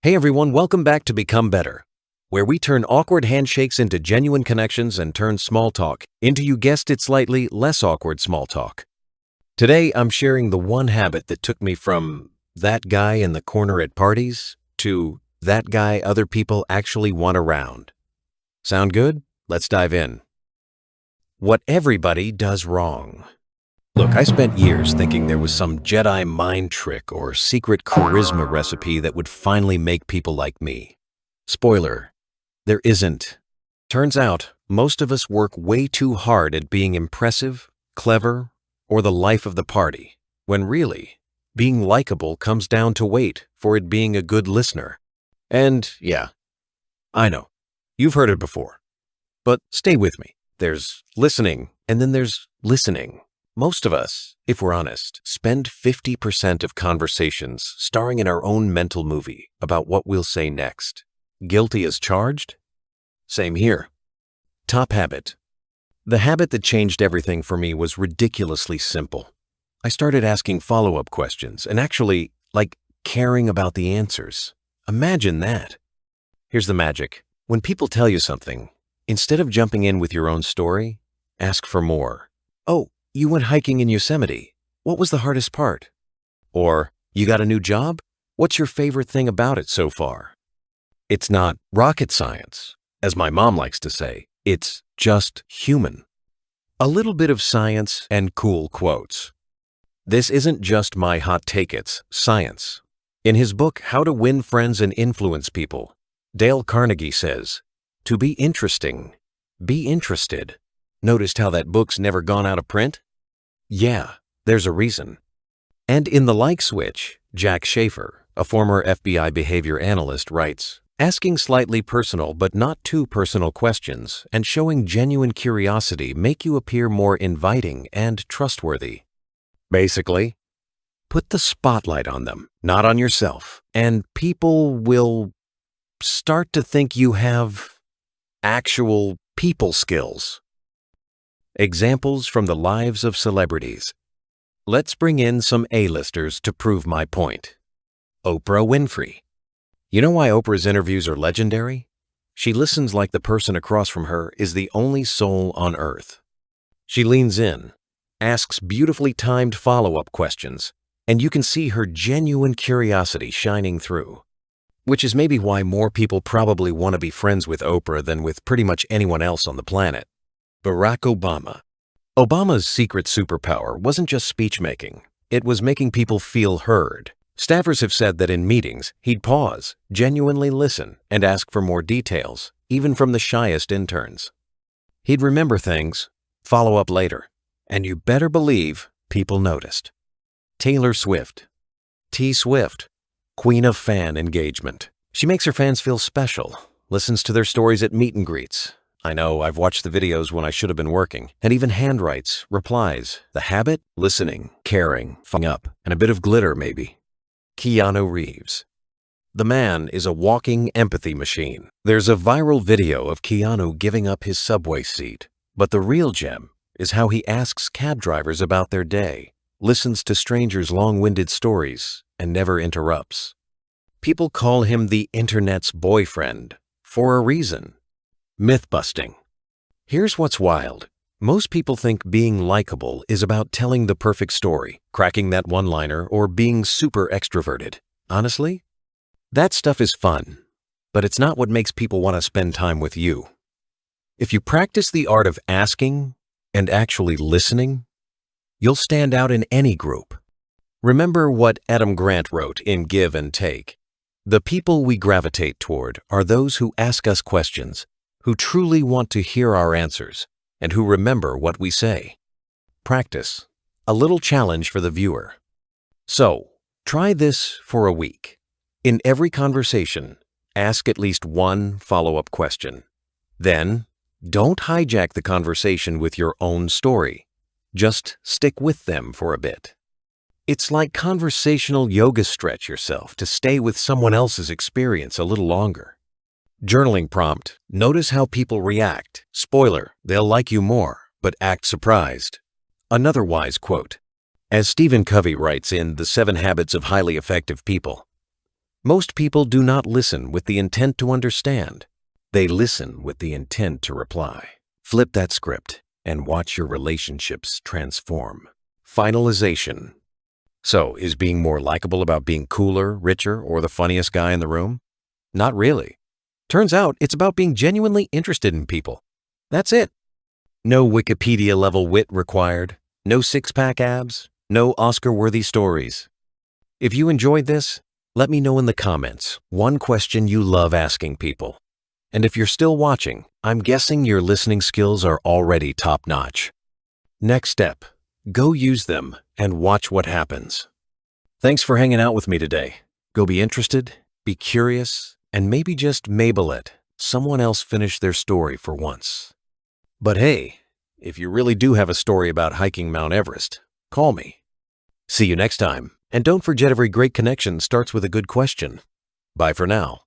Hey everyone, welcome back to Become Better, where we turn awkward handshakes into genuine connections and turn small talk into, you guessed it, slightly less awkward small talk. Today, I'm sharing the one habit that took me from that guy in the corner at parties to that guy other people actually want around. Sound good? Let's dive in. What everybody does wrong. Look, I spent years thinking there was some Jedi mind trick or secret charisma recipe that would finally make people like me. Spoiler, there isn't. Turns out, most of us work way too hard at being impressive, clever, or the life of the party, when really, being likable comes down to wait for it being a good listener. And yeah, I know, you've heard it before. But stay with me. There's listening, and then there's listening. Most of us, if we're honest, spend 50% of conversations starring in our own mental movie about what we'll say next. Guilty as charged? Same here. Top habit. The habit that changed everything for me was ridiculously simple. I started asking follow-up questions and actually, caring about the answers. Imagine that. Here's the magic. When people tell you something, instead of jumping in with your own story, ask for more. Oh, you went hiking in Yosemite. What was the hardest part? Or, you got a new job? What's your favorite thing about it so far? It's not rocket science, as my mom likes to say. It's just human. A little bit of science and cool quotes. This isn't just my hot take, it's science. In his book, How to Win Friends and Influence People, Dale Carnegie says, "To be interesting, be interested." Noticed how that book's never gone out of print? Yeah, there's a reason. And in The Like Switch, Jack Schaefer, a former FBI behavior analyst, writes, "Asking slightly personal but not too personal questions and showing genuine curiosity make you appear more inviting and trustworthy." Basically, put the spotlight on them, not on yourself, and people will start to think you have actual people skills. Examples from the lives of celebrities. Let's bring in some A-listers to prove my point. Oprah Winfrey. You know why Oprah's interviews are legendary? She listens like the person across from her is the only soul on earth. She leans in, asks beautifully timed follow-up questions, and you can see her genuine curiosity shining through. Which is maybe why more people probably want to be friends with Oprah than with pretty much anyone else on the planet. Barack Obama. Obama's secret superpower wasn't just speech-making. It was making people feel heard. Staffers have said that in meetings, he'd pause, genuinely listen, and ask for more details, even from the shyest interns. He'd remember things, follow up later, and you better believe people noticed. Taylor Swift. T. Swift, queen of fan engagement. She makes her fans feel special, listens to their stories at meet and greets. I know, I've watched the videos when I should have been working, and even handwrites, replies. The habit? Listening, caring, following up, and a bit of glitter maybe. Keanu Reeves. The man is a walking empathy machine. There's a viral video of Keanu giving up his subway seat, but the real gem is how he asks cab drivers about their day, listens to strangers' long-winded stories, and never interrupts. People call him the internet's boyfriend for a reason. Myth-busting. Here's what's wild. Most people think being likable is about telling the perfect story, cracking that one-liner, or being super extroverted. Honestly, that stuff is fun, but it's not what makes people want to spend time with you. If you practice the art of asking and actually listening, you'll stand out in any group. Remember what Adam Grant wrote in Give and Take. The people we gravitate toward are those who ask us questions, who truly want to hear our answers, and who remember what we say. Practice. A little challenge for the viewer. So, try this for a week. In every conversation, ask at least one follow-up question. Then, don't hijack the conversation with your own story. Just stick with them for a bit. It's like conversational yoga. Stretch yourself to stay with someone else's experience a little longer. Journaling prompt. Notice how people react. Spoiler, they'll like you more, but act surprised. Another wise quote. As Stephen Covey writes in The 7 Habits of Highly Effective People, Most people do not listen with the intent to understand. They listen with the intent to reply. Flip that script and watch your relationships transform. Finalization. So, is being more likable about being cooler, richer, or the funniest guy in the room? Not really. Turns out it's about being genuinely interested in people. That's it. No Wikipedia-level wit required. No six-pack abs. No Oscar-worthy stories. If you enjoyed this, let me know in the comments one question you love asking people. And if you're still watching, I'm guessing your listening skills are already top-notch. Next step, go use them and watch what happens. Thanks for hanging out with me today. Go be interested, be curious, and maybe just let someone else finish their story for once. But hey, if you really do have a story about hiking Mount Everest, call me. See you next time, and don't forget every great connection starts with a good question. Bye for now.